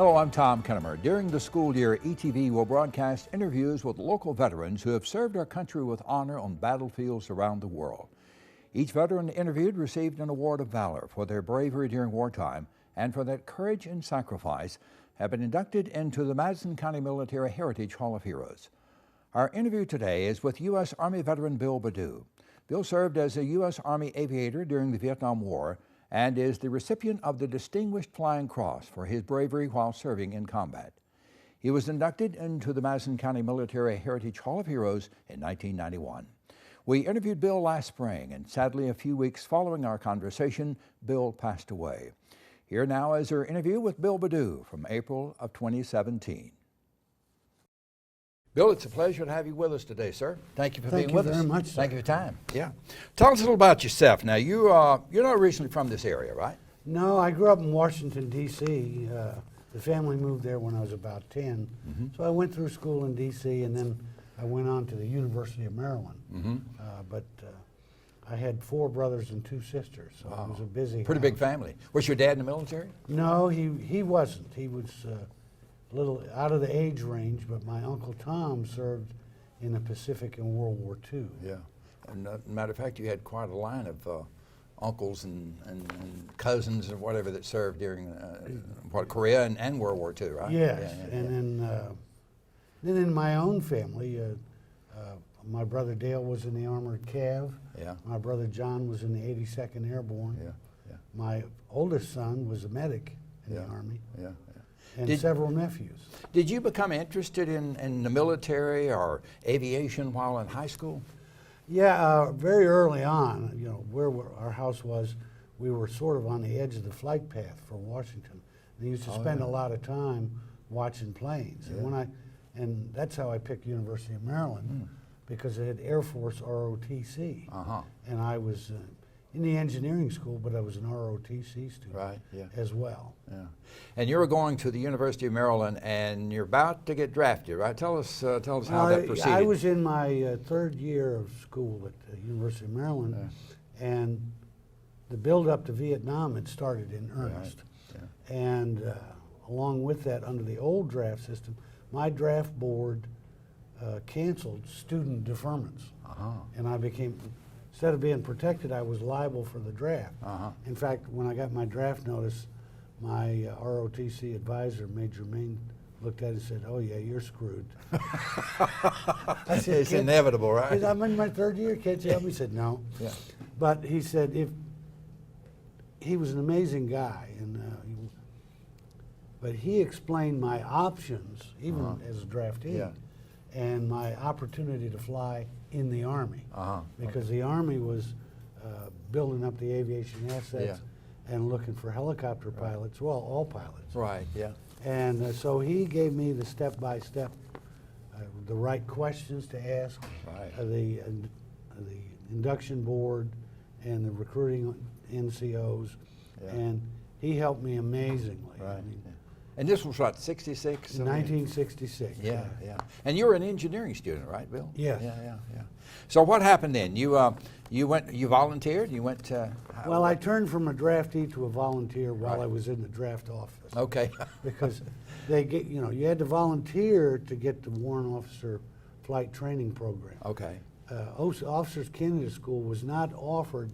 Hello, I'm Tom Kennemer. During the school year, ETV will broadcast interviews with local veterans who have served our country with honor on battlefields around the world. Each veteran interviewed received an award of valor for their bravery during wartime and for that courage and sacrifice have been inducted into the Madison County Military Heritage Hall of Heroes. Our interview today is with U.S. Army veteran Bill Badoud. Bill served as a U.S. Army aviator during the Vietnam War and is the recipient of the Distinguished Flying Cross for his bravery while serving in combat. He was inducted into the Madison County Military Heritage Hall of Heroes in 1991. We interviewed Bill last spring, and sadly a few weeks following our conversation, Bill passed away. Here now is our interview with Bill Badoud from April of 2017. Bill, it's a pleasure to have you with us today, sir. Thank you for being with us. Thank you very much, sir. Thank you for your time. Yeah. Tell us a little about yourself. Now, you're not originally from this area, right? No, I grew up in Washington, D.C. The family moved there when I was about 10. So I went through school in D.C. and then I went on to the University of Maryland. But I had 4 brothers and 2 sisters, so it was a busy Pretty big family. Was your dad in the military? No, he wasn't. He was a little out of the age range, but my Uncle Tom served in the Pacific in World War II. Yeah. And matter of fact, you had quite a line of uncles and cousins or whatever that served during Korea and World War II, right? Yes, and then in my own family, my brother Dale was in the Armored Cav. Yeah. My brother John was in the 82nd Airborne. Yeah. My oldest son was a medic in the Army. Yeah. And several nephews. Did you become interested in the military or aviation while in high school? Yeah, very early on, you know, where our house was, we were sort of on the edge of the flight path for Washington. They used to spend a lot of time watching planes. And that's how I picked University of Maryland, because it had Air Force ROTC. And I was in the engineering school, but I was an ROTC student as well. Yeah. And you were going to the University of Maryland, and you're about to get drafted, right? Tell us how that proceeded. I was in my 3rd year of school at the University of Maryland, and the build-up to Vietnam had started in earnest. And along with that, under the old draft system, my draft board canceled student deferments. And I became, instead of being protected, I was liable for the draft. In fact, when I got my draft notice, my ROTC advisor, Major Maine, looked at it and said, "Oh yeah, you're screwed." I said, it's inevitable, right? He said, "I'm in my 3rd year, can't you help me?" He said, "No." But he said, if he was an amazing guy, and but he explained my options, even as a draftee, and my opportunity to fly in the Army, because the Army was building up the aviation assets and looking for helicopter pilots, well, all pilots. And so he gave me the step-by-step, the right questions to ask, the induction board and the recruiting NCOs, and he helped me amazingly. I mean, and this was what, 66? 1966. Yeah. And you were an engineering student, right, Bill? Yes. Yeah. So what happened then? You volunteered? You went to... Well, I turned from a draftee to a volunteer while I was in the draft office. Okay. Because they get, you had to volunteer to get the Warrant Officer Flight Training Program. Okay. Officers Candidate School was not offered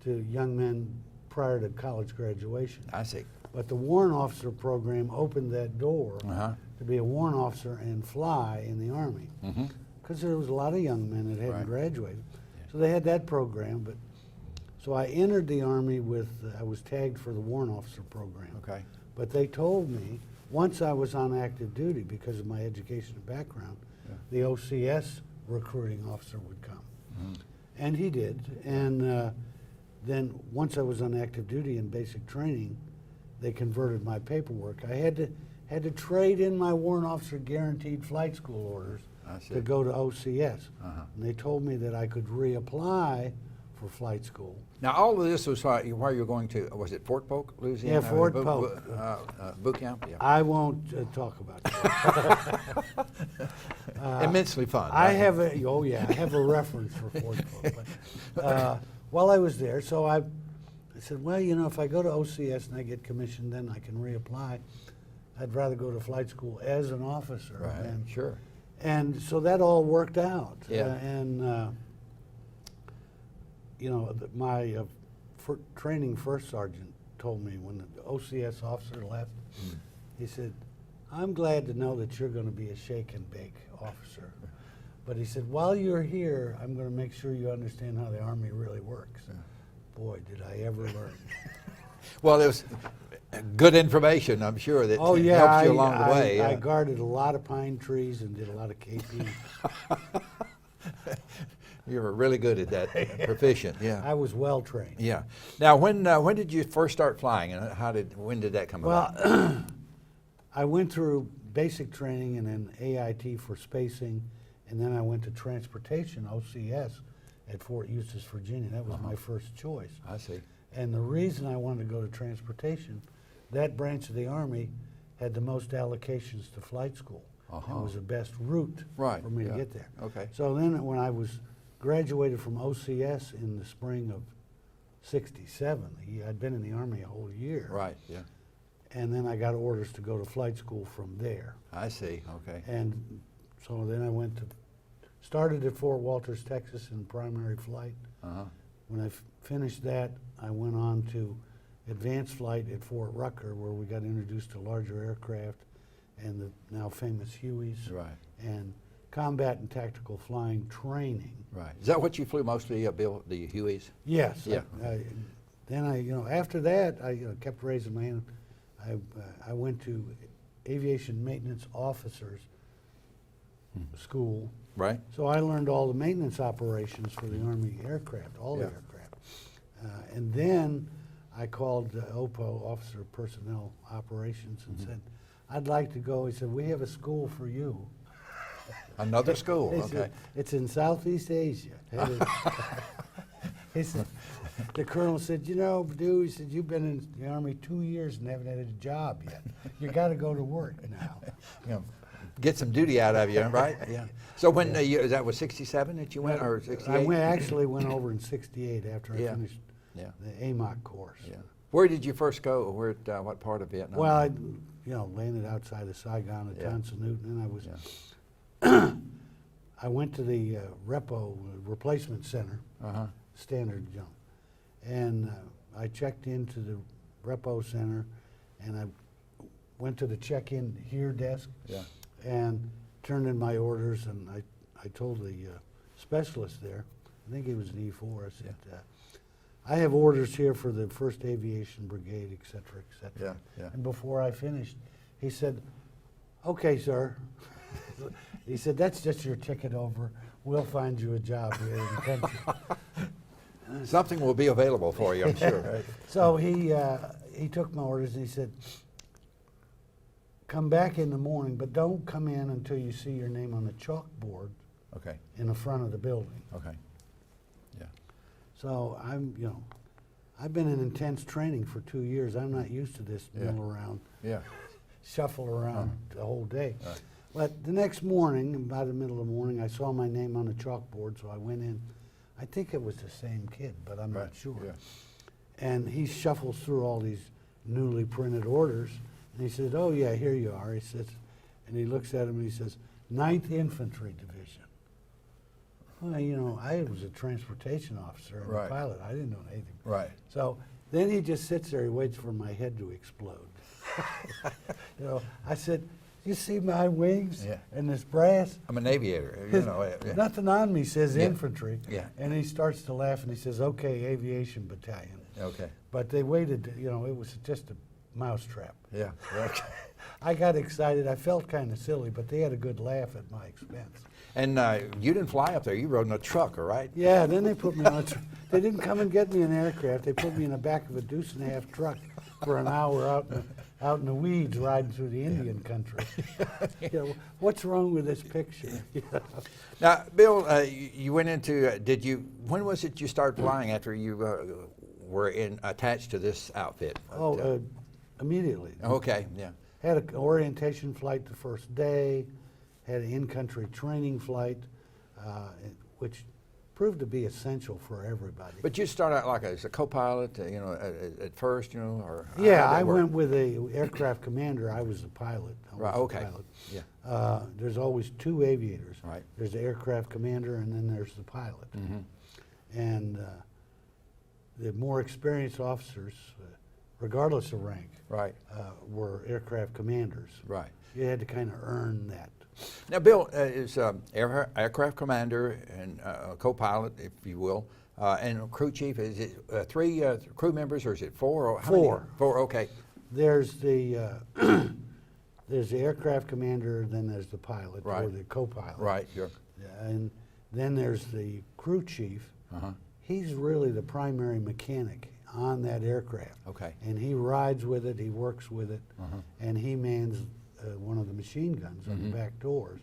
to young men prior to college graduation. I see. But the Warrant Officer Program opened that door to be a warrant officer and fly in the Army. Because there was a lot of young men that hadn't graduated. So they had that program. But so I entered the Army with, I was tagged for the Warrant Officer Program. Okay. But they told me, once I was on active duty, because of my education and background, the OCS recruiting officer would come. And he did. And then once I was on active duty and basic training, they converted my paperwork. I had to trade in my warrant officer guaranteed flight school orders to go to OCS. And they told me that I could reapply for flight school. Now all of this was while you were going to, was it Fort Polk, Louisiana? Yeah, Fort Polk. Boot camp? Yeah. I won't talk about that. Immensely fun. I have a, I have a reference for Fort Polk. But, while I was there, so I said, well, if I go to OCS and I get commissioned, then I can reapply. I'd rather go to flight school as an officer. Right, And, sure. and so that all worked out. Yeah. You know, my training first sergeant told me when the OCS officer left, he said, I'm glad to know that you're going to be a shake and bake officer. But he said, while you're here, I'm going to make sure you understand how the Army really works. Yeah. Boy, did I ever learn. Well, it was good information, I'm sure, that helped you along the way. I guarded a lot of pine trees and did a lot of KP. You were really good at that, proficient, yeah. I was well trained. Yeah. Now, when did you first start flying, and when did that come about? Well, I went through basic training and then AIT for spacing, and then I went to transportation, OCS, at Fort Eustis, Virginia. That was my first choice. I see. And the reason I wanted to go to transportation, that branch of the Army had the most allocations to flight school. It was the best route for me to get there. Okay. So then when I was graduated from OCS in the spring of '67, I'd been in the Army a whole year. Right, yeah. And then I got orders to go to flight school from there. I see, okay. And so then I started at Fort Walters, Texas in primary flight. When I finished that, I went on to advanced flight at Fort Rucker, where we got introduced to larger aircraft and the now famous Hueys. Right. And combat and tactical flying training. Right. Is that what you flew mostly, Bill, the Hueys? Yes. Yeah. Then after that, I kept raising my hand. I went to aviation maintenance officers school. Right. So I learned all the maintenance operations for the Army aircraft, all the aircraft. And then I called OPO, Officer of Personnel Operations, and said, I'd like to go. He said, we have a school for you. Another school, He okay. said, it's in Southeast Asia. He said, the colonel said, you know, Badoud, he said, you've been in the Army 2 years and haven't had a job yet. You got to go to work now. You know, get some duty out of you, right? Yeah. So when that was '67 that you went, or '68? I actually went over in '68 after I finished the AMOC course. Yeah. Where did you first go? Where? What part of Vietnam? Well, I landed outside of Saigon at Tonson Newton, and I was. I went to the repo replacement center, standard jump, and I checked into the repo center, and I went to the check-in here desk, and turned in my orders, and I told the specialist there, I think he was an E4, I said, I have orders here for the 1st Aviation Brigade, et cetera, et cetera. And before I finished, he said, okay, sir. He said, that's just your ticket over. We'll find you a job here in the country. Something will be available for you, I'm sure. Right? So he took my orders and he said, come back in the morning, but don't come in until you see your name on the chalkboard in the front of the building. Okay. Yeah. So I've been in intense training for 2 years. I'm not used to this mill around, shuffle around the whole day. Right. But the next morning, about the middle of the morning, I saw my name on the chalkboard, so I went in. I think it was the same kid, but I'm not sure. Yeah. And he shuffles through all these newly printed orders, and he says, oh yeah, here you are. He says, and he looks at him and he says, 9th Infantry Division. Well, I was a transportation officer and a pilot. I didn't know anything. Right. So then he just sits there, he waits for my head to explode. I said, you see my wings and this brass? I'm an aviator. Nothing on me says infantry. Yeah. And he starts to laugh and he says, okay, aviation battalion. Okay. But they waited, it was just a mousetrap. Yeah. Okay. I got excited. I felt kind of silly, but they had a good laugh at my expense. And you didn't fly up there. You rode in a truck, all right? Yeah, then they put me on a truck. They didn't come and get me in an aircraft. They put me in the back of a deuce-and-a-half truck for an hour out in the weeds riding through the Indian country. What's wrong with this picture? Now, Bill, you went into, when was it you started flying after you were attached to this outfit? Immediately. Okay, yeah. Had an orientation flight the first day, had an in-country training flight, which proved to be essential for everybody. But you start out like as a co-pilot, at first, or Yeah, how did I it work? went with a aircraft commander. I was the pilot. I was Right. the Okay. pilot. Yeah. There's always two aviators. Right. There's the aircraft commander, and then there's the pilot. And the more experienced officers, regardless of rank, Right. were aircraft commanders. Right. You had to kind of earn that. Now, Bill is aircraft commander and co-pilot, if you will, and crew chief. Is it three crew members, or is it four? Or how many? Four. Four. Okay. There's the there's the aircraft commander, then there's the pilot or Right. the co-pilot. Right. Sure. And then there's the crew chief. He's really the primary mechanic on that aircraft. Okay. And he rides with it, he works with it, and he mans one of the machine guns on the back doors.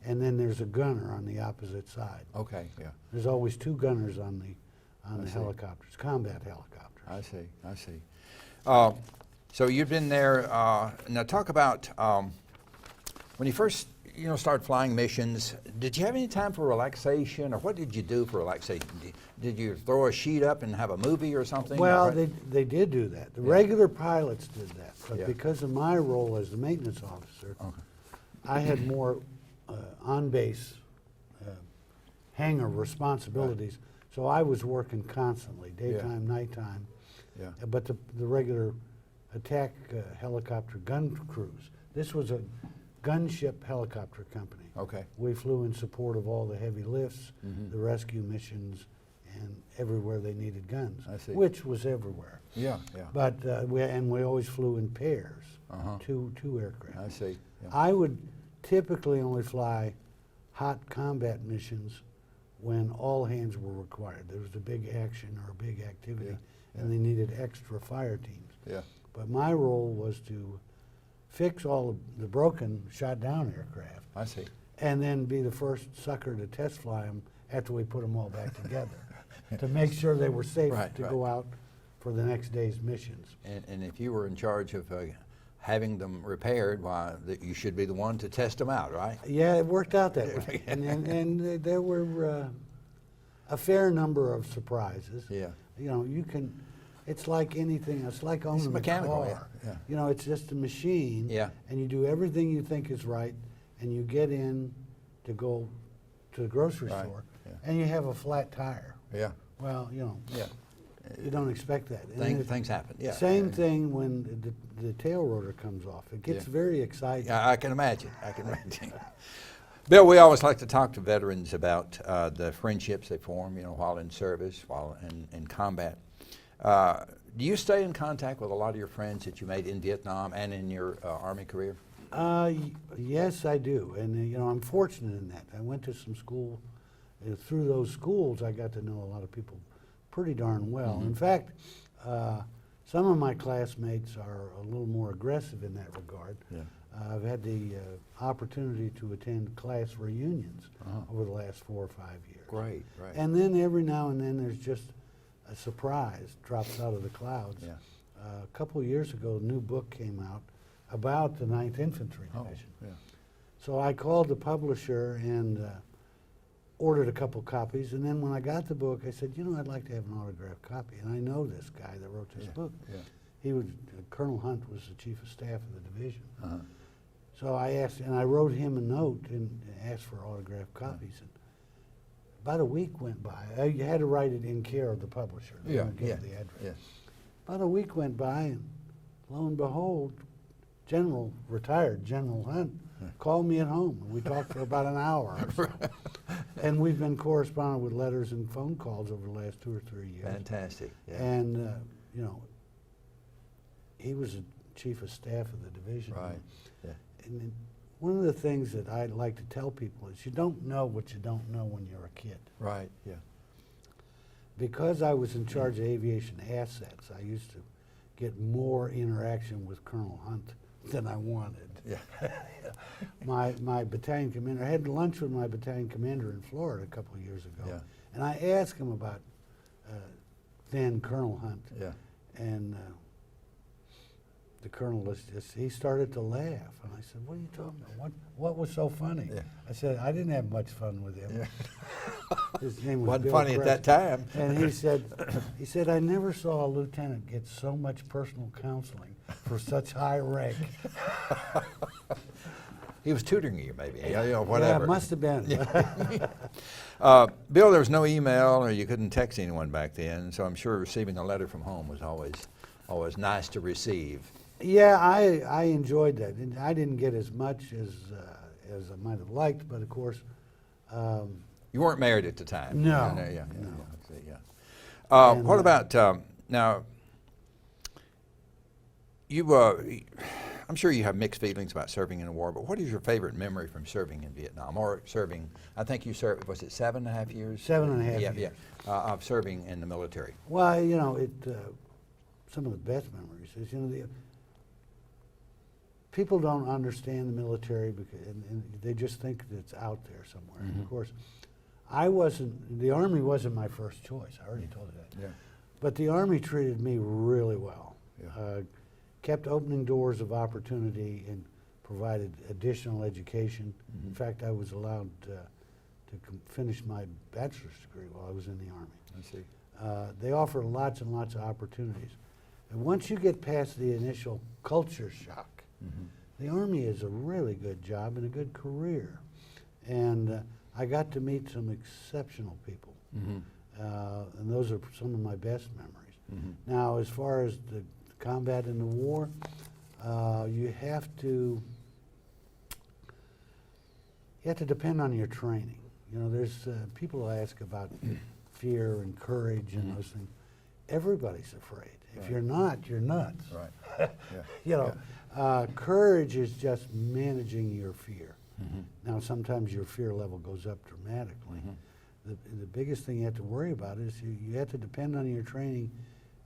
And then there's a gunner on the opposite side. Okay. Yeah. There's always two gunners on the see. helicopters, combat helicopters. I see. I see. So you've been there. Now talk about when you first started flying missions. Did you have any time for relaxation, or what did you do for relaxation? Did you throw a sheet up and have a movie or something? Well, Or- they did do that. The regular pilots did that, but Yeah. because of my role as the maintenance officer, I had more on-base hangar responsibilities. So I was working constantly, daytime, nighttime. Yeah. But the regular attack helicopter gun crews, this was a gunship helicopter company. Okay. We flew in support of all the heavy lifts, the rescue missions, and everywhere they needed guns, I see. which was everywhere. Yeah. Yeah. But we always flew in pairs, Uh-huh. two aircraft. I see. Yeah. I would typically only fly hot combat missions when all hands were required. There was a big action or a big activity, and they needed extra fire teams. Yeah. But my role was to fix all of the broken, shot down aircraft, I see. and then be the first sucker to test fly them after we put them all back together to make sure they were safe Right, to right. go out for the next day's missions. And if you were in charge of having them repaired, why, you should be the one to test them out, right? Yeah, it worked out that way. And there were a fair number of surprises. Yeah. It's like anything, it's like owning mechanical, a car. yeah. It's just a machine. Yeah. And you do everything you think is right, and you get in to go to the grocery Right, store, yeah. and you have a flat tire. Yeah. Well, Yeah. you don't expect that. And Things happen. Yeah. Same thing when the tail rotor comes off. It gets Yeah. very exciting. Yeah, I can imagine. I can imagine. Bill, we always like to talk to veterans about the friendships they form, while in service, while in combat. Do you stay in contact with a lot of your friends that you made in Vietnam and in your Army career? Yes, I do, and I'm fortunate in that. I went to some school. Through those schools, I got to know a lot of people pretty darn well. In fact, some of my classmates are a little more aggressive in that regard. Yeah. I've had the opportunity to attend class reunions over the last 4 or 5 years. Great, right. And then every now and then there's just a surprise drops out of the clouds. Yeah. A couple of years ago, a new book came out about the 9th Infantry Division. Yeah. So I called the publisher and ordered a couple copies, and then when I got the book, I said, I'd like to have an autographed copy. And I know this guy that wrote this book. Yeah. He was, Colonel Hunt was the chief of staff of the division. Uh-huh. So I asked, and I wrote him a note and asked for autographed copies. And about a week went by. I had to write it in care of the publisher. They Yeah, don't give yeah, the address. yeah. About a week went by, and lo and behold, retired General Hunt called me at home, and we talked for about an hour or so. And we've been corresponding with letters and phone calls over the last 2 or 3 years. Fantastic. Yeah. And, he was the chief of staff of the division. Right. Yeah. And then one of the things that I like to tell people is you don't know what you don't know when you're a kid. Right. Yeah. Because I was in charge of aviation assets, I used to get more interaction with Colonel Hunt than I wanted. Yeah. My battalion commander, I had lunch with my battalion commander in Florida a couple of years ago, Yeah. and I asked him about then Colonel Hunt, Yeah. and the colonel was he started to laugh, and I said, "What are you talking about? What was so funny?" Yeah. I said, "I didn't have much fun with him." Yeah. His name was Wasn't Bill funny at that time. And he said, I never saw a lieutenant get so much personal counseling for such high rank. He was tutoring you, maybe, whatever. Yeah, must have been. Bill, there was no email, or you couldn't text anyone back then, so I'm sure receiving a letter from home was always nice to receive. Yeah, I enjoyed that. And I didn't get as much as I might have liked, but of course. You weren't married at the time. No. What about now? I'm sure you have mixed feelings about serving in the war, but what is your favorite memory from serving in Vietnam, or serving? I think you served. Was it 7.5 years? 7.5 years. Of serving in the military. Well, some of the best memories is people don't understand the military because and they just think that it's out there somewhere. And of course, the Army wasn't my first choice. I already told you that. Yeah. But the Army treated me really well. Yeah. Kept opening doors of opportunity and provided additional education. In fact, I was allowed to finish my bachelor's degree while I was in the Army. I see. They offer lots and lots of opportunities. And once you get past the initial culture shock, the Army is a really good job and a good career. And I got to meet some exceptional people. And those are some of my best memories. Now, as far as the combat in the war, you have to depend on your training. There's people ask about fear and courage and those things. Everybody's afraid. If you're not, you're nuts. Right. Yeah. Courage is just managing your fear. Now, sometimes your fear level goes up dramatically. The biggest thing you have to worry about is you have to depend on your training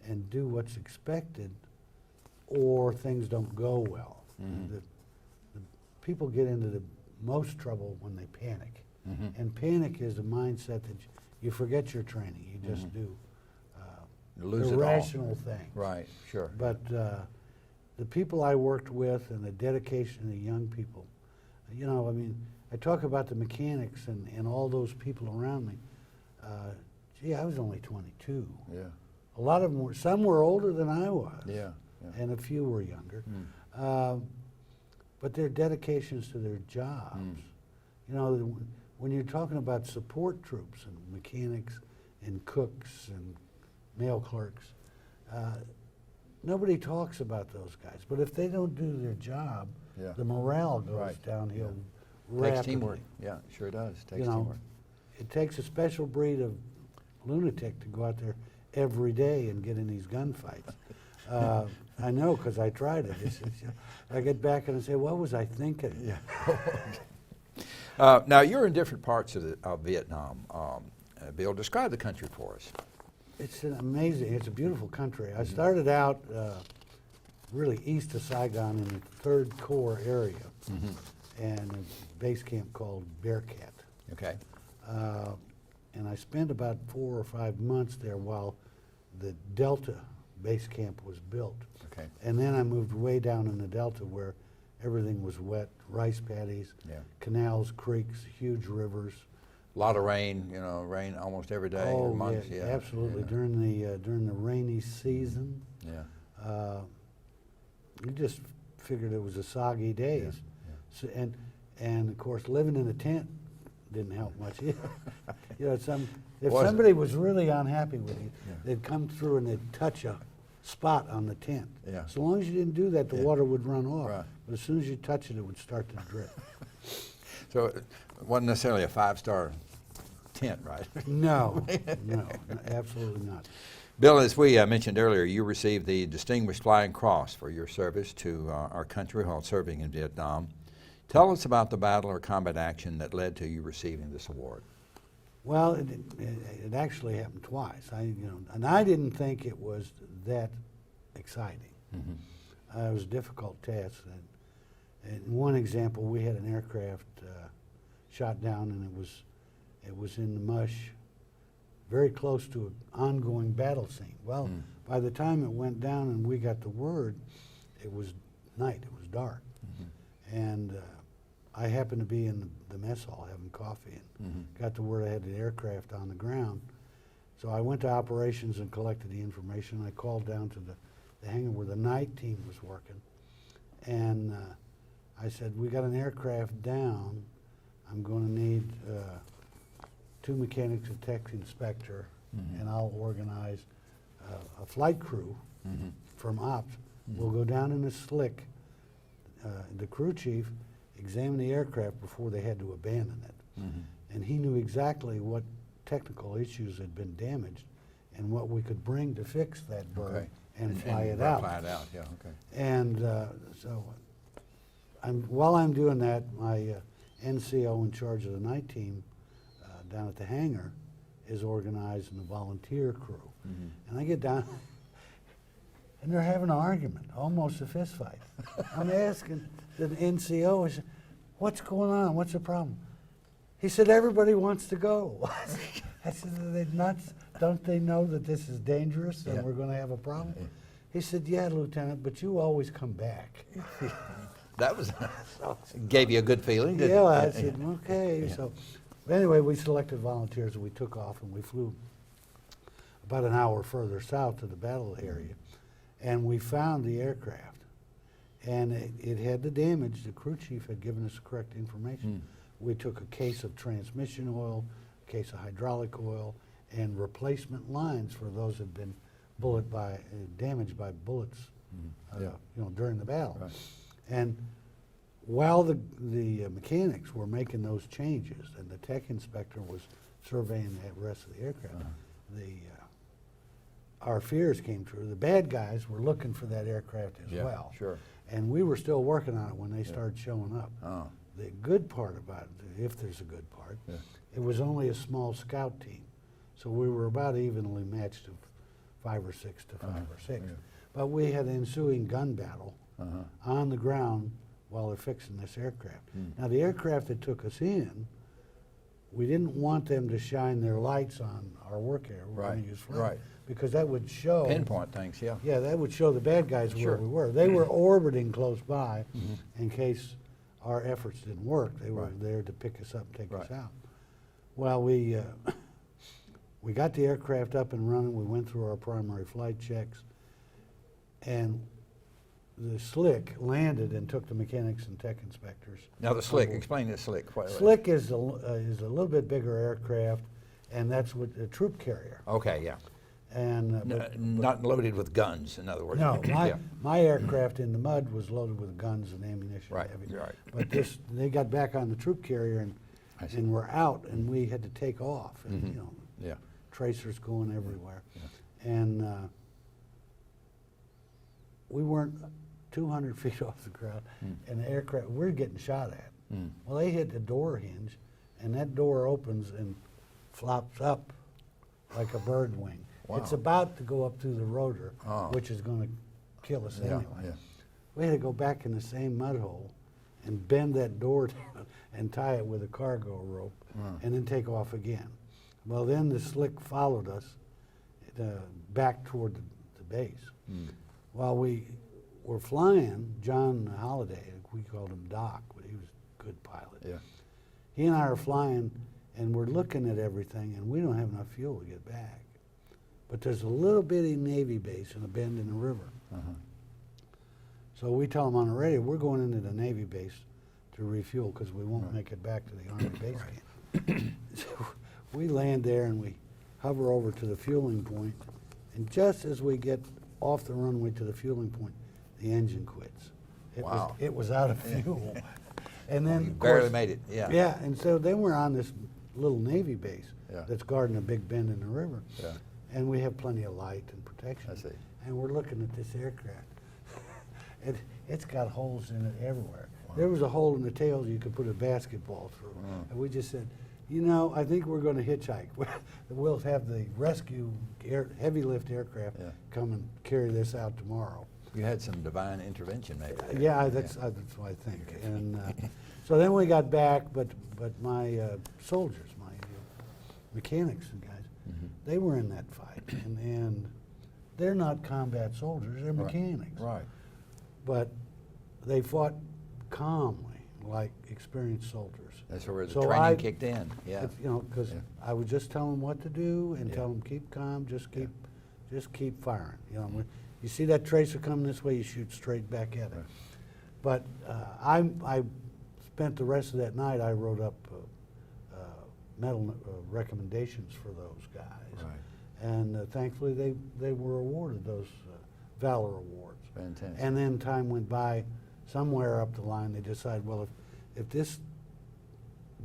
and do what's expected, or things don't go well. The people get into the most trouble when they panic. And panic is a mindset that you forget your training. You just do irrational things. Right, sure. But the people I worked with and the dedication of the young people, I talk about the mechanics and all those people around me. Gee, I was only 22. Yeah. A lot of them some were older than I was. Yeah. And a few were younger. But their dedications to their jobs. When you're talking about support troops and mechanics and cooks and mail clerks, nobody talks about those guys. But if they don't do their job, the morale goes downhill rapidly. Takes teamwork. Yeah, sure does. Takes teamwork. It takes a special breed of lunatic to go out there every day and get in these gunfights. I know, because I tried it. I get back and I say, what was I thinking? Yeah. Now, you're in different parts of Vietnam. Bill, describe the country for us. It's it's a beautiful country. I started out really east of Saigon in the 3rd Corps area, and a base camp called Bearcat. Okay. And I spent about 4 or 5 months there while the Delta base camp was built. Okay. And then I moved way down in the Delta where everything was wet, rice paddies, canals, creeks, huge rivers. A lot of rain, rain almost every day or months. Yeah, absolutely. Yeah. During the rainy season. Yeah. You just figured it was a soggy days. So, and of course living in a tent didn't help much either. If somebody was really unhappy with you, they'd come through and they'd touch a spot on the tent. Yeah. So long as you didn't do that, the water would run off. Right. But as soon as you touch it, it would start to drip. So it wasn't necessarily a 5-star tent, right? No, absolutely not. Bill, as we mentioned earlier, you received the Distinguished Flying Cross for your service to our country while serving in Vietnam. Tell us about the battle or combat action that led to you receiving this award. Well, it actually happened twice. And I didn't think it was that exciting. It was a difficult task. In one example, we had an aircraft shot down, and it was in the mush, very close to an ongoing battle scene. Well, by the time it went down and we got the word, it was night. It was dark, and I happened to be in the mess hall having coffee and got the word I had the aircraft on the ground. So I went to operations and collected the information. I called down to the hangar where the night team was working. And I said, we got an aircraft down. I'm going to need 2 mechanics, a tech inspector, and I'll organize a flight crew from ops. We'll go down in a slick. The crew chief examined the aircraft before they had to abandon it. And he knew exactly what technical issues had been damaged and what we could bring to fix that bird and fly it out. Fly it out, yeah, okay. And so while I'm doing that, my NCO in charge of the night team down at the hangar is organizing a volunteer crew. And I get down, and they're having an argument, almost a fist fight. I'm asking the NCO, I said, what's going on? What's the problem? He said, everybody wants to go. I said, are they nuts? Don't they know that this is dangerous and we're going to have a problem? He said, yeah, Lieutenant, but you always come back. That was gave you a good feeling, didn't Yeah, it? I said, okay. So anyway, we selected volunteers and we took off and we flew about an hour further south to the battle area. And we found the aircraft. And it had the damage. The crew chief had given us the correct information. We took a case of transmission oil, a case of hydraulic oil, and replacement lines for those that had been damaged by bullets during the battle. Right. And while the mechanics were making those changes and the tech inspector was surveying the rest of the aircraft, our fears came true. The bad guys were looking for that aircraft as well. Sure. And we were still working on it when they started showing up. The good part about it, if there's a good part, it was only a small scout team. So we were about evenly matched of 5 or 6 to 5 or 6. But we had an ensuing gun battle on the ground while they're fixing this aircraft. Now the aircraft that took us in, we didn't want them to shine their lights on our work area. We're going to use flares, because that would show pinpoint things. Yeah, that would show the bad guys where we were. They were orbiting close by in case our efforts didn't work. They were there to pick us up and take us out. Well, we got the aircraft up and running. We went through our primary flight checks, and the slick landed and took the mechanics and tech inspectors. Now the slick, explain the slick. Slick is a little bit bigger aircraft, and that's what a troop carrier. Okay, yeah. And not loaded with guns, in other words. No, my aircraft in the mud was loaded with guns and ammunition. Right. But they got back on the troop carrier and were out, and we had to take off. And, tracers going everywhere. And we weren't 200 feet off the ground, and the aircraft, we're getting shot at. Well, they hit the door hinge, and that door opens and flops up like a bird wing. Wow. It's about to go up through the rotor, which is going to kill us anyway. We had to go back in the same mud hole and bend that door down and tie it with a cargo rope and then take off again. Well, then the slick followed us back toward the base. While we were flying, John Holliday, we called him Doc, but he was a good pilot. He and I are flying, and we're looking at everything, and we don't have enough fuel to get back. But there's a little bitty Navy base in a bend in the river. So we tell them on the radio, we're going into the Navy base to refuel because we won't make it back to the Army base camp. So we land there and we hover over to the fueling point, and just as we get off the runway to the fueling point, the engine quits. It was out of fuel. And then you barely made it. Yeah, and so then we're on this little Navy base that's guarding a big bend in the river. And we have plenty of light and protection. I see. And we're looking at this aircraft. It's got holes in it everywhere. There was a hole in the tails you could put a basketball through. And we just said, I think we're going to hitchhike. We'll have the rescue heavy lift aircraft come and carry this out tomorrow. You had some divine intervention, maybe. Yeah, that's what I think. And so then we got back, but my soldiers, my mechanics and guys, they were in that fight, and they're not combat soldiers; they're mechanics. Right. But they fought calmly, like experienced soldiers. That's where the So training kicked in. Yeah. You know, because Yeah. I would just tell them what to do and Yeah. tell them keep calm, just keep firing. You know, when you see that tracer coming this way, you shoot straight back at it. Right. But I spent the rest of that night. I wrote up medal recommendations for those guys, Right. and thankfully they were awarded those Valor Awards. Fantastic. And then time went by. Somewhere up the line, they decided, well, if this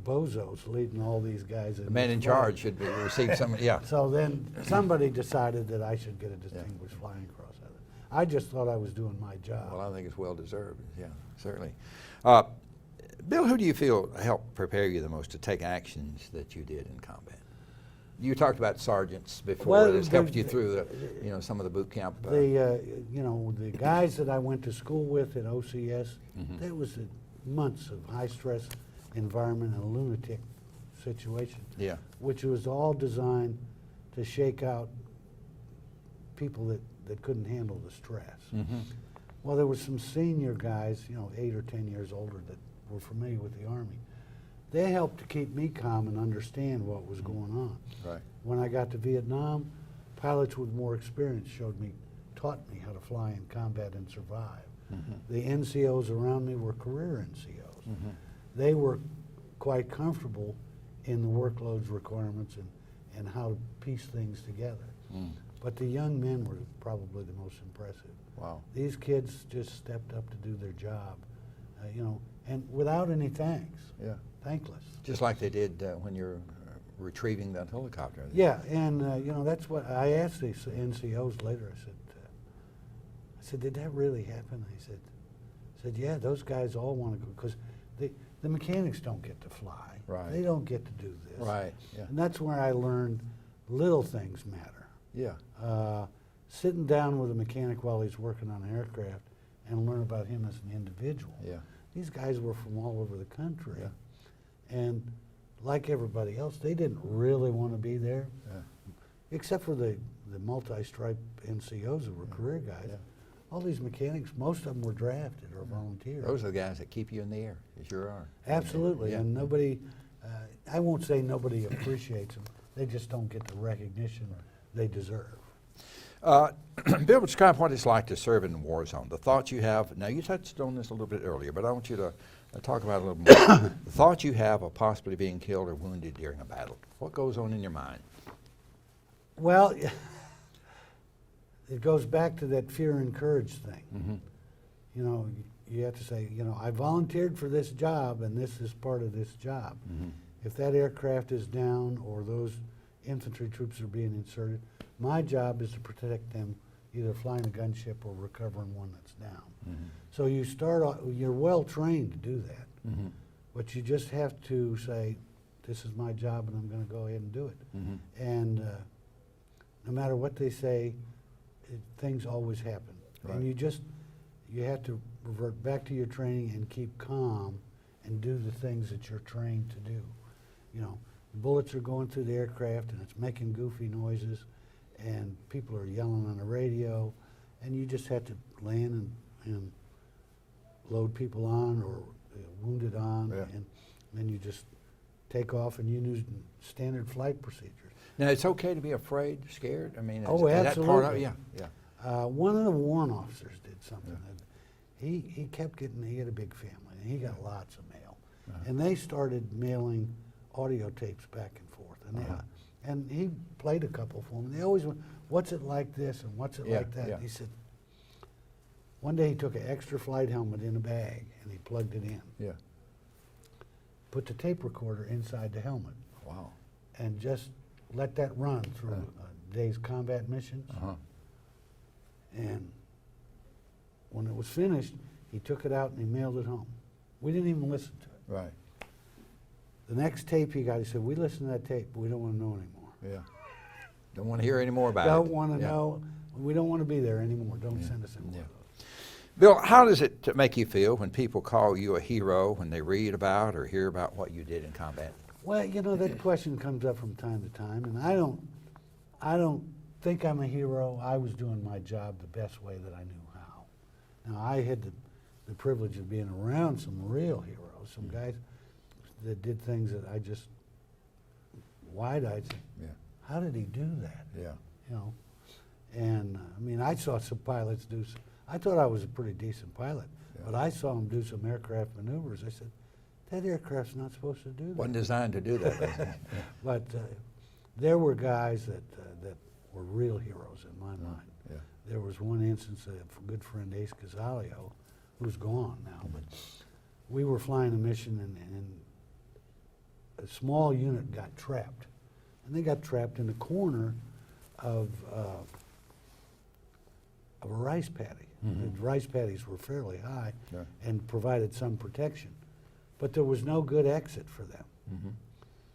bozo's leading all these guys, The man in charge should receive some. Yeah. So then somebody decided that I should get a Distinguished Flying Cross out of it. I just thought I was doing my job. Well, I think it's well deserved. Yeah, certainly. Bill, who do you feel helped prepare you the most to take actions that you did in combat? You talked about sergeants before that's helped you through some of the boot camp. The guys that I went to school with at OCS, Mhm. there was months of high stress environment and a lunatic situation. Yeah. Which was all designed to shake out people that couldn't handle the stress. Mm-hmm. Well, there were some senior guys, 8 or 10 years older, that were familiar with the Army. They helped to keep me calm and understand what was going on. Right. When I got to Vietnam, pilots with more experience taught me how to fly in combat and survive. Mm-hmm. The NCOs around me were career NCOs. Mm-hmm. They were quite comfortable in the workloads requirements and how to piece things together. Mm. But the young men were probably the most impressive. Wow. These kids just stepped up to do their job, and without any thanks. Yeah. Thankless. Just like they did when you're retrieving that helicopter. Yeah, and that's what I asked these NCOs later. I said, did that really happen? I said, yeah, those guys all want to go because the mechanics don't get to fly. Right. They don't get to do this. Right. Yeah. And that's where I learned little things matter. Yeah. Sitting down with a mechanic while he's working on an aircraft and learn about him as an individual. Yeah. These guys were from all over the country. Yeah. And like everybody else, they didn't really want to be there, except for the multi-stripe NCOs who were career guys. Yeah. All these mechanics, most of them were drafted or volunteers. Those are the guys that keep you in the air. They sure are. Absolutely, Yeah. and nobody, I won't say nobody appreciates them, they just don't get the recognition they deserve. Bill, describe what it's like to serve in the war zone. The thoughts you have, now you touched on this a little bit earlier, but I want you to talk about it a little more. The thoughts you have of possibly being killed or wounded during a battle. What goes on in your mind? Well, it goes back to that fear and courage thing. Mm-hmm. You have to say, I volunteered for this job and this is part of this job. Mm-hmm. If that aircraft is down or those infantry troops are being inserted, my job is to protect them, either flying a gunship or recovering one that's down. Mm-hmm. So you start off, you're well trained to do that, Mm-hmm. but you just have to say, this is my job and I'm going to go ahead and do it. Mm-hmm. And no matter what they say, things always happen. Right. And you have to revert back to your training and keep calm and do the things that you're trained to do. The bullets are going through the aircraft and it's making goofy noises and people are yelling on the radio and you just have to land and load people on or wounded on, Yeah. and then you just take off and you use standard flight procedures. Now, it's okay to be afraid, scared? I mean, Oh, is that part of absolutely. it? Yeah. One of the warrant officers did something. Yeah. He kept getting, he had a big family, and he got lots of mail. Uh-huh. And they started mailing audio tapes back and forth. And he played a couple for them. They always went, what's it like this and what's it Yeah, like that? yeah. And he said, one day he took an extra flight helmet in a bag and he plugged it in. Yeah. Put the tape recorder inside the helmet Wow. and just let that run through a day's combat missions. Uh-huh. And when it was finished, he took it out and he mailed it home. We didn't even listen to it. Right. The next tape he got, he said, we listened to that tape, but we don't want to know anymore. Yeah. Don't want to hear any more about it. Don't want to Yeah. know. We don't want to be there anymore. Don't send us anymore. Yeah. Bill, how does it make you feel when people call you a hero when they read about or hear about what you did in combat? Well, that question comes up from time to time, and I don't think I'm a hero. I was doing my job the best way that I knew how. Now, I had the privilege of being around some real heroes. heroes, some guys that did things that I just wide-eyed said, how did he do that? Yeah. You know, and I mean, I saw some pilots do. I thought I was a pretty decent pilot, but I saw him do some aircraft maneuvers. I said, that aircraft's not supposed to do that. Wasn't designed to do that. Was it? But there were guys that were real heroes in my mind. Yeah. There was one instance of a good friend, Ace Casalio, who's gone now, but we were flying a mission and a small unit got trapped. And they got trapped in a corner of a rice paddy. The rice paddies were fairly high and provided some protection. But there was no good exit for them.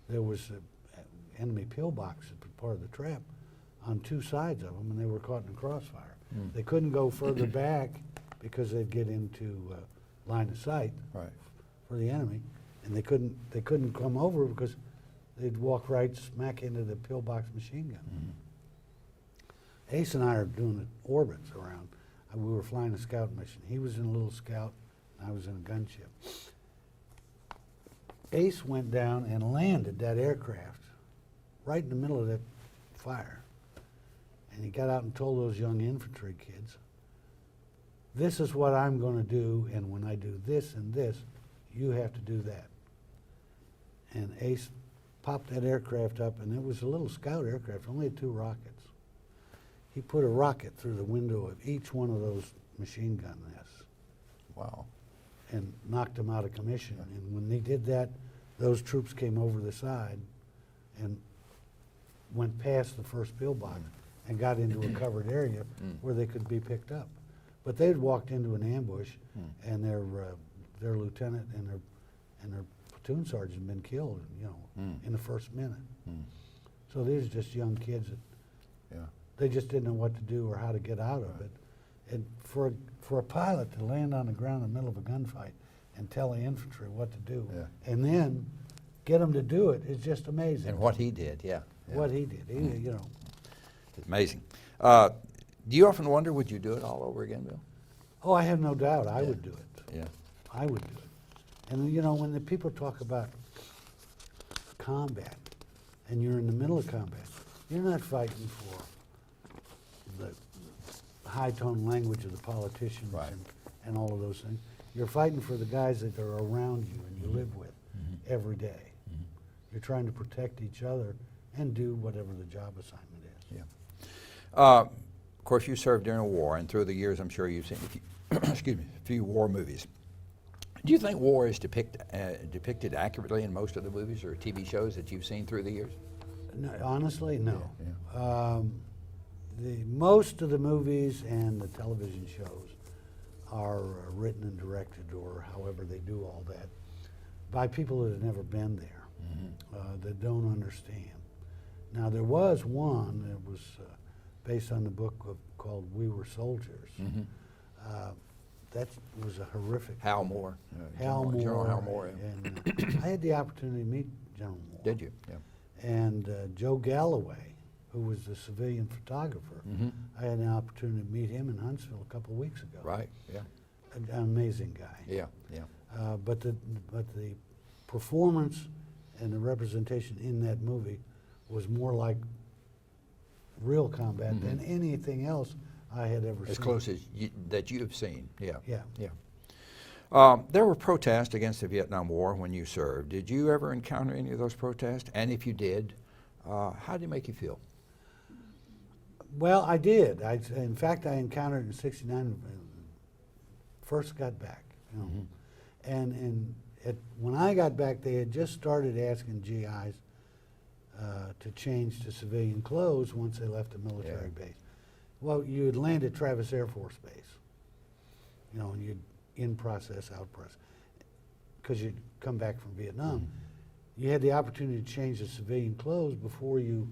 There was an enemy pillbox that was part of the trap on two sides of them, and they were caught in a crossfire. They couldn't go further back because they'd get into line of sight for the enemy, and they couldn't come over because they'd walk right smack into the pillbox machine gun. Ace and I are doing orbits around. We were flying a scout mission. He was in a little scout, and I was in a gunship. Ace went down and landed that aircraft right in the middle of that fire. And he got out and told those young infantry kids, this is what I'm going to do, and when I do this and this, you have to do that. And Ace popped that aircraft up, and it was a little scout aircraft, only had 2 rockets. He put a rocket through the window of each one of those machine gun nests. Wow. And knocked them out of commission. And when he did that, those troops came over the side and went past the first pillbox and got into a covered area where they could be picked up. But they'd walked into an ambush, and their lieutenant and their platoon sergeant had been killed, you know, in the first minute. So these are just young kids that they just didn't know what to do or how to get out of it. And for a pilot to land on the ground in the middle of a gunfight and tell the infantry what to do, and then get them to do it is just amazing. And what he did, What he did, you know. It's amazing. Do you often wonder, would you do it all over again, Bill? Oh, I have no doubt I would do it. Yeah. I would do it. And you know, when the people talk about combat, and you're in the middle of combat, you're not fighting for the high-tone language of the politicians and all of those things. You're fighting for the guys that are around you and you live with every day. You're trying to protect each other and do whatever the job assignment is. Of course, you served during a war, and through the years, I'm sure you've seen a few war movies. Do you think war is depicted accurately in most of the movies or TV shows that you've seen through the years? No, honestly, no. Most of the movies and the television shows are written and directed, or however they do all that, by people that have never been there, that don't understand. Now, there was one that was based on the book called We Were Soldiers. That was a horrific. Hal Moore. General Hal Moore. And I had the opportunity to meet General Moore. Did you? Yeah. And Joe Galloway, who was the civilian photographer, I had an opportunity to meet him in Huntsville a couple of weeks ago. Right. Yeah. An amazing guy. Yeah. Yeah. But the performance and the representation in that movie was more like real combat than anything else I had ever seen. As close as that you've seen. Yeah. Yeah. There were protests against the Vietnam War when you served. Did you ever encounter any of those protests? And if you did, how did it make you feel? Well, I did. In fact, I encountered it in '69. First got back, you know, and when I got back, they had just started asking GIs to change to civilian clothes once they left the military base. Well, you would land at Travis Air Force Base, you know, and you'd in process, out process, because you'd come back from Vietnam. You had the opportunity to change to civilian clothes before you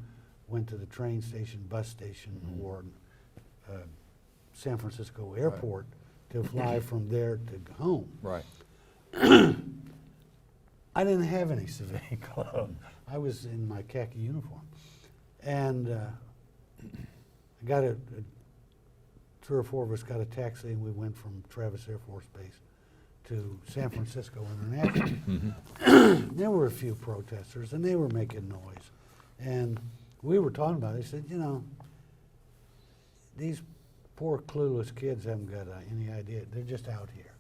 went to the train station, bus station, or San Francisco airport to fly from there to home. Right. I didn't have any civilian clothes. I was in my khaki uniform. And I got 3 or 4 of us got a taxi, and we went from Travis Air Force Base to San Francisco International. There were a few protesters, and they were making noise. And we were talking about it. They said, you know, these poor clueless kids haven't got any idea. They're just out here.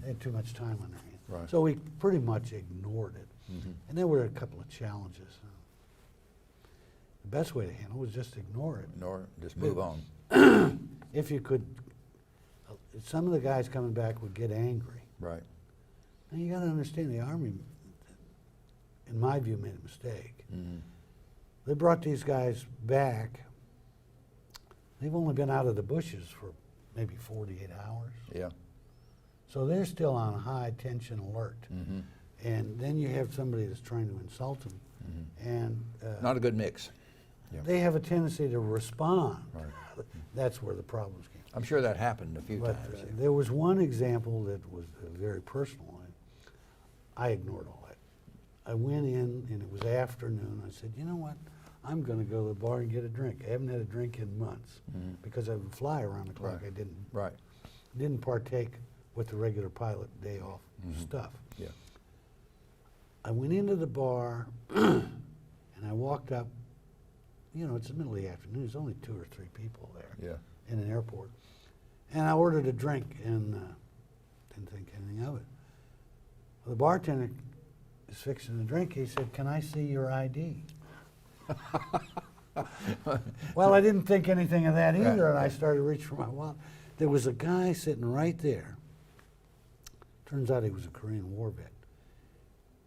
They had too much time on their hands. Right. So we pretty much ignored it. And there were a couple of challenges. The best way to handle it was just ignore it. Ignore it, just move on. If you could, some of the guys coming back would get angry. Right. And you got to understand, the Army, in my view, made a mistake. They brought these guys back. They've only been out of the bushes for maybe 48 hours. Yeah. So they're still on high tension alert. And then you have somebody that's trying to insult them. And not a good mix. Yeah. they have a tendency to respond. Right. That's where the problems came. I'm sure that happened a few But times. there was one example that was very personal. I ignored all that. I went in, and it was afternoon. I said, you know what? I'm going to go to the bar and get a drink. I haven't had a drink in months because I would fly around the clock. Right. I didn't partake with the regular pilot day off stuff. Yeah. I went into the bar, and I walked up. You know, it's the middle of the afternoon. There's only 2 or 3 people there Yeah. in an airport. And I ordered a drink and didn't think anything of it. Well, the bartender is fixing the drink. He said, "Can I see your ID?" Well, I didn't think anything of that either, and I started reaching for my wallet. There was a guy sitting right there. Turns out he was a Korean War vet.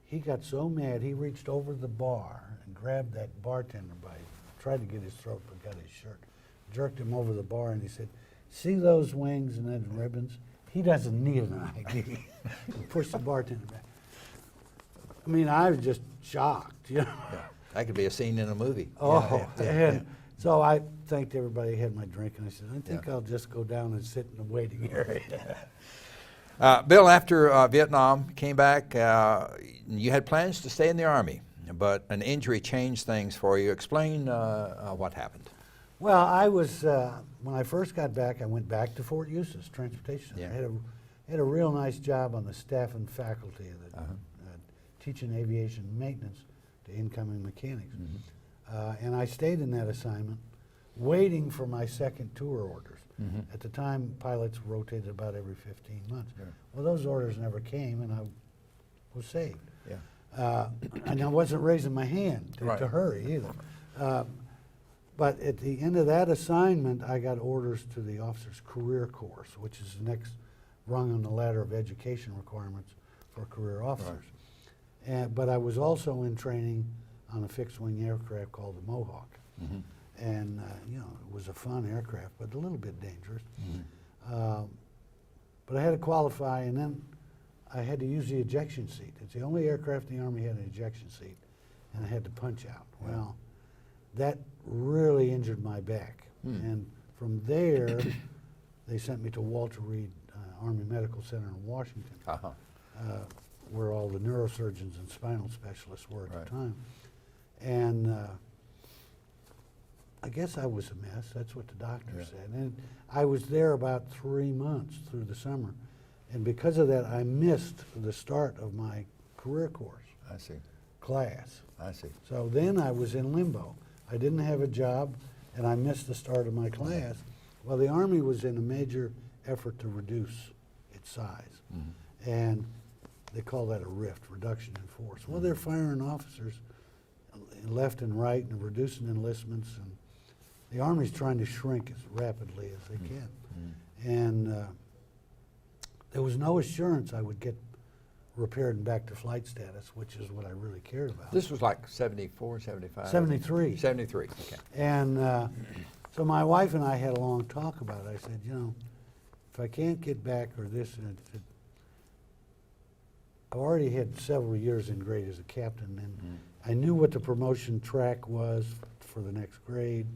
He got so mad, he reached over the bar and grabbed that bartender by, tried to get his throat, but got his shirt, jerked him over the bar, and he said, "See those wings and those ribbons? He doesn't need an ID." He pushed the bartender back. I mean, I was just shocked, you know. Yeah. That could be a scene in a movie. Oh, Yeah. and so I thanked everybody, had my drink, and I said, I think I'll just go down and sit in the waiting area. Bill, after Vietnam, came back, you had plans to stay in the Army, but an injury changed things for you. Explain what happened. Well, I was, when I first got back, I went back to Fort Eustis Transportation Center. Yeah. I had a real nice job on the staff and faculty of the, teaching aviation maintenance to incoming mechanics. And I stayed in that assignment, waiting for my second tour orders. At the time, pilots rotated about every 15 months. Yeah. Well, those orders never came, and I was saved. Yeah. And I wasn't raising my hand to hurry either. But at the end of that assignment, I got orders to the officer's career course, which is the next rung on the ladder of education requirements for career officers. But I was also in training on a fixed-wing aircraft called the Mohawk. And, you know, it was a fun aircraft, but a little bit dangerous. But I had to qualify, and then I had to use the ejection seat. It's the only aircraft in the Army had an ejection seat, and I had to punch out. Well, that really injured my back. And from there, they sent me to Walter Reed Army Medical Center in Washington, where all the neurosurgeons and spinal specialists were at the time. And I guess I was a mess. That's what the doctor said. And I was there about 3 months through the summer. And because of that, I missed the start of my career course. I see. Class. I see. So then I was in limbo. I didn't have a job, and I missed the start of my class. Well, the Army was in a major effort to reduce its size. And they call that a RIFT, reduction in force. Well, they're firing officers left and right and reducing enlistments, and the Army's trying to shrink as rapidly as they can. And there was no assurance I would get repaired and back to flight status, which is what I really cared about. This was like 74, 75? 73. 73, okay. And so my wife and I had a long talk about it. I said, you know, if I can't get back or this, I've already had several years in grade as a captain, and I knew what the promotion track was for the next grade,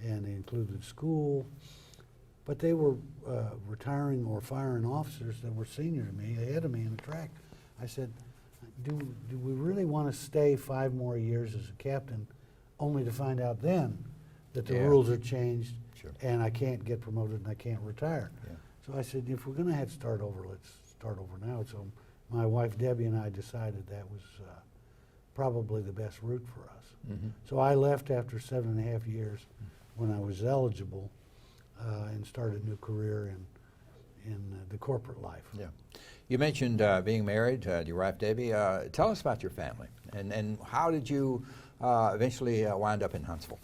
and they included school, but they were retiring or firing officers that were senior to me, ahead of me in the track. I said, do we really want to stay 5 more years as a captain, only to find out then that the rules are changed and I can't get promoted and I can't retire? So I said, if we're going to have to start over, let's start over now. So my wife Debbie and I decided that was probably the best route for us. Mm-hmm. So I left after 7.5 years when I was eligible and started a new career in the corporate life. Yeah. You mentioned being married to your wife Debbie. Tell us about your family and how did you eventually wind up in Huntsville?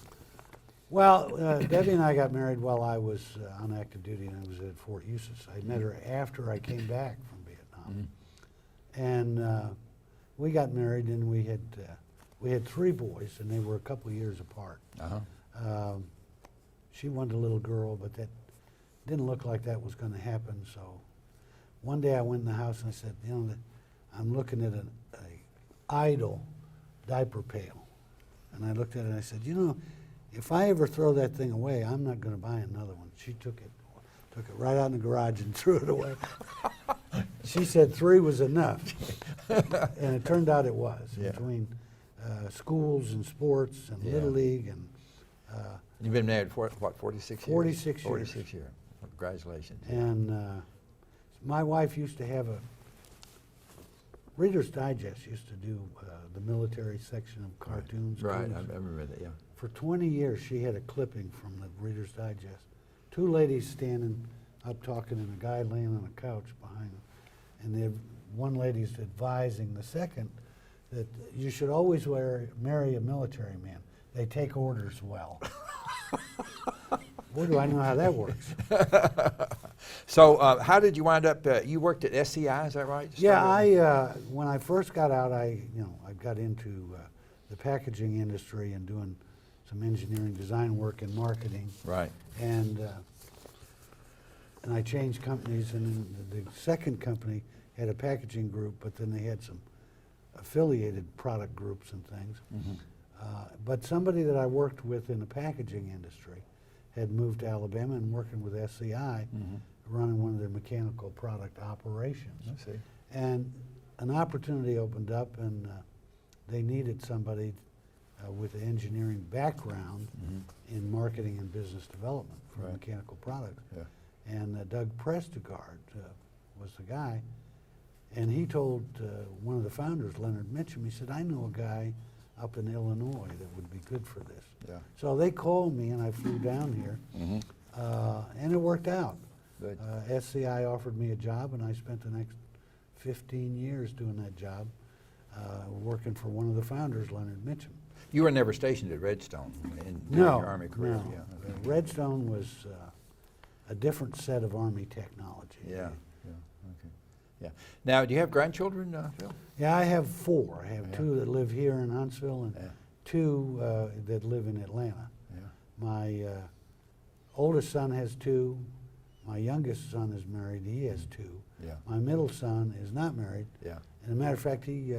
Well, Debbie and I got married while I was on active duty and I was at Fort Eustis. I met her after I came back from Vietnam. Mm-hmm. And we got married and we had 3 boys and they were a couple years apart. Uh-huh. She wanted a little girl, but that didn't look like that was going to happen. So one day I went in the house and I said, you know, I'm looking at an idle diaper pail. And I looked at it and I said, you know, if I ever throw that thing away, I'm not going to buy another one. She took it right out in the garage and threw it away. She said 3 was enough. And it turned out it was. Yeah. Between schools and sports and Little League and You've been married for, what, 46 years? 46 years. 46 years. Congratulations. And my wife used to have Reader's Digest used to do the military section of cartoons. Right, comics. I remember that, yeah. For 20 years, she had a clipping from the Reader's Digest. 2 ladies standing up talking and a guy laying on a couch behind them. And one lady's advising the second that you should always marry a military man. They take orders well. Boy, do I know how that works. So how did you wind up, you worked at SCI, is that right? Yeah, when I first got out, I got into the packaging industry and doing some engineering design work and marketing. Right. And I changed companies, and then the second company had a packaging group, but then they had some affiliated product groups and things. Mm-hmm. But somebody that I worked with in the packaging industry had moved to Alabama and working with SCI, Mm-hmm. running one of their mechanical product operations. I see. And an opportunity opened up, and they needed somebody with an engineering background Mm-hmm. in marketing and business development for Right. mechanical products. Yeah. And Doug Prestegard was the guy. And he told one of the founders, Leonard Mitchum, he said, I know a guy up in Illinois that would be good for this. Yeah. So they called me and I flew down here, Mm-hmm. and it worked out. Good. SCI offered me a job, and I spent the next 15 years doing that job, working for one of the founders, Leonard Mitchum. You were never stationed at Redstone during No, your Army career? no. Yeah. Okay. Redstone was a different set of Army technology. Yeah. Yeah. Okay. Yeah. Now, do you have grandchildren, Phil? Yeah, I have 4. I have Yeah. 2 that live here in Huntsville and Yeah. 2 that live in Atlanta. Yeah. My oldest son has 2. My youngest son is married. He has 2. Yeah. My middle son is not married. Yeah. And as a matter of fact, he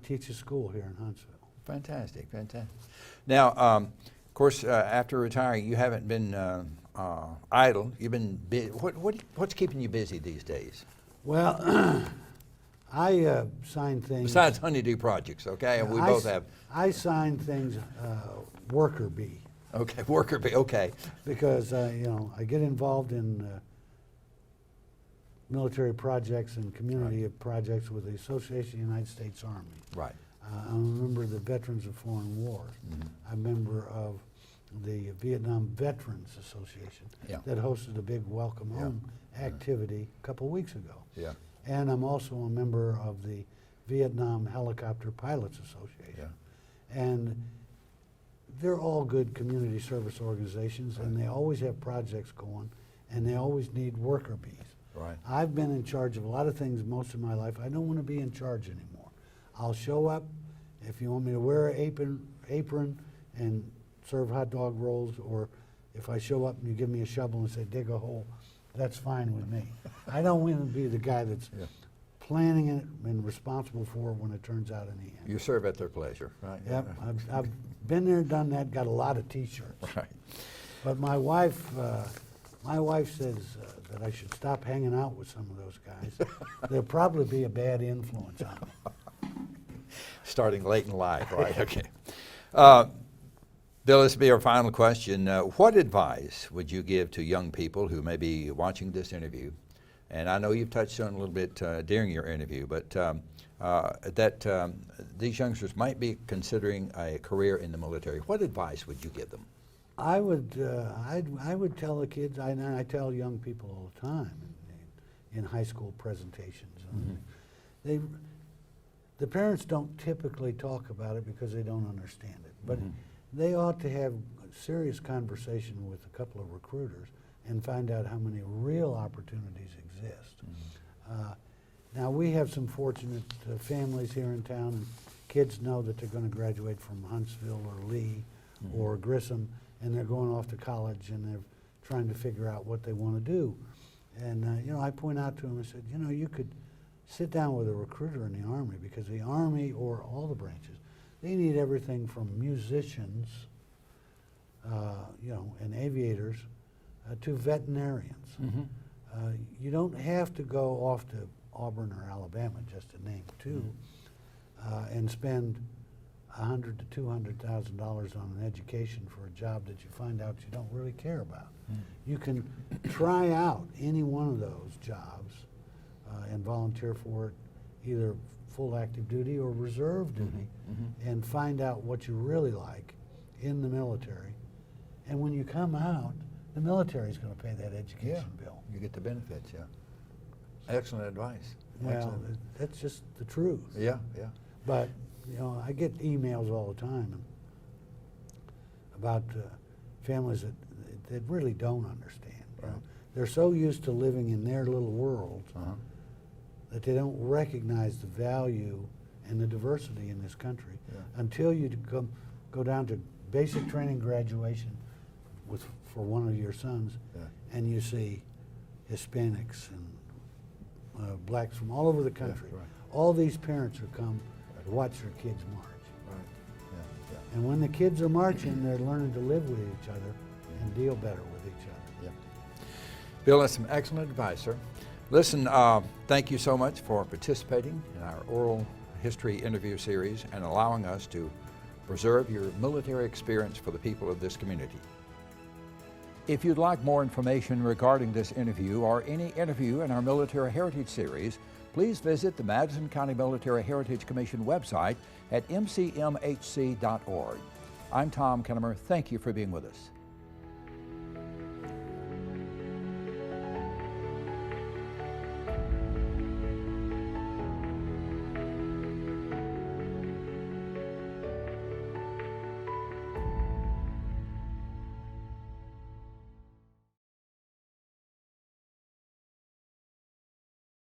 teaches school here in Huntsville. Fantastic, fantastic. Now, of course, after retiring, you haven't been idle. You've been busy. What's keeping you busy these days? Well, I sign things. Besides honeydew projects, okay, and we both have. I sign things worker bee. Okay, worker bee. Okay. Because I get involved in military projects and community projects with the Association of the United States Army. Right. I'm a member of the Veterans of Foreign Wars. Mm-hmm. I'm a member of the Vietnam Veterans Association that hosted a big welcome home activity a couple weeks ago. Yeah. And I'm also a member of the Vietnam Helicopter Pilots Association. Yeah. And they're all good community service organizations, and they always have projects going, and they always need worker bees. Right. I've been in charge of a lot of things most of my life. I don't want to be in charge anymore. I'll show up. If you want me to wear an apron and serve hot dog rolls, or if I show up and you give me a shovel and say, dig a hole, that's fine with me. I don't want to be the guy that's planning it and responsible for it when it turns out in the end. You serve at their pleasure, right? Yep, I've been there, done that, got a lot of T-shirts. Right. But my wife says that I should stop hanging out with some of those guys. They'll probably be a bad influence on me. Starting late in life, right? Okay. Bill, this will be our final question. What advice would you give to young people who may be watching this interview And I know you've touched on it a little bit during your interview, but these youngsters might be considering a career in the military. What advice would you give them? I would tell the kids, I tell young people all the time in high school presentations. Mm-hmm. The parents don't typically talk about it because they don't understand it, but mm-hmm. they ought to have a serious conversation with a couple of recruiters and find out how many real opportunities exist. Mm-hmm. Now we have some fortunate families here in town, and kids know that they're going to graduate from Huntsville or Lee mm-hmm. or Grissom, and they're going off to college and they're trying to figure out what they want to do. And you know, I point out to them, I said, you know, you could sit down with a recruiter in the Army, because the Army, or all the branches, they need everything from musicians, you know, and aviators to veterinarians. Mm-hmm. You don't have to go off to Auburn or Alabama, just to name two, mm-hmm. And spend $100,000 to $200,000 on an education for a job that you find out you don't really care about. Mm-hmm. You can try out any one of those jobs and volunteer for it, either full active duty or reserve duty, mm-hmm. and find out what you really like in the military. And when you come out, the military is going to pay that education bill. You get the benefits, yeah. Excellent advice. Well, excellent. That's just the truth. Yeah, yeah. But, you know, I get emails all the time about families that really don't understand. Right. You know? They're so used to living in their little world uh-huh. that they don't recognize the value and the diversity in this country until you go down to basic training graduation for one of your sons, and you see Hispanics and blacks from all over the country. Yeah, right. All these parents who come to watch their kids march. Right. Yeah, yeah. And when the kids are marching, they're learning to live with each other and deal better with each other. Yeah. Bill, that's some excellent advice, sir. Listen, thank you so much for participating in our oral history interview series and allowing us to preserve your military experience for the people of this community. If you'd like more information regarding this interview or any interview in our Military Heritage Series, please visit the Madison County Military Heritage Commission website at mcmhc.org. I'm Tom Kennemer. Thank you for being with us.